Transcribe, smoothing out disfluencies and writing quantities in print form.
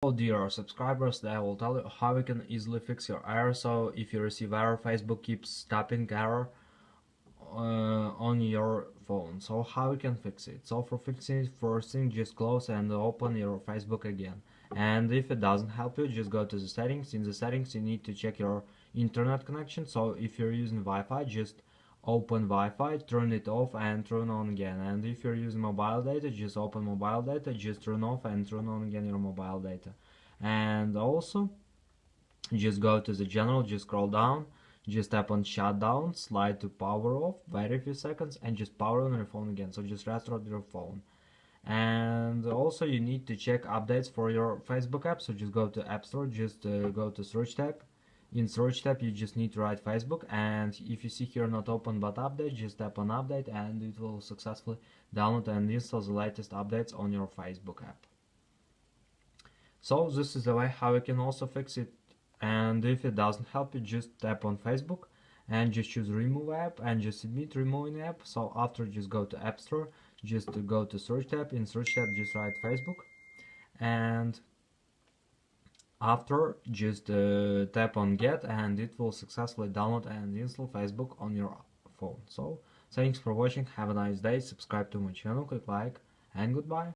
So dear subscribers, I will tell you how you can easily fix your error. So if you receive error, Facebook keeps stopping error on your phone. So how you can fix it? So for fixing it, first thing, just close and open your Facebook again. And if it doesn't help you, just go to the settings. In the settings you need to check your internet connection. So if you're using Wi-Fi, just open Wi-Fi, turn it off and turn on again. And if you're using mobile data, just open mobile data, just turn off and turn on again your mobile data. And also just go to the general, just scroll down, just tap on shutdown, slide to power off, wait a few seconds and just power on your phone again. So just restart your phone. And also you need to check updates for your Facebook app. So just go to App Store, just go to search tab. In search tab you just need to write Facebook, and if you see here not open but update, just tap on update and it will successfully download and install the latest updates on your Facebook app. So this is the way how you can also fix it. And if it doesn't help you, just tap on Facebook and just choose remove app and just submit removing app. So after, just go to App Store, just go to search tab. In search tab just write Facebook, and after just tap on get and it will successfully download and install Facebook on your phone. So thanks for watching, have a nice day, subscribe to my channel, click like, and goodbye.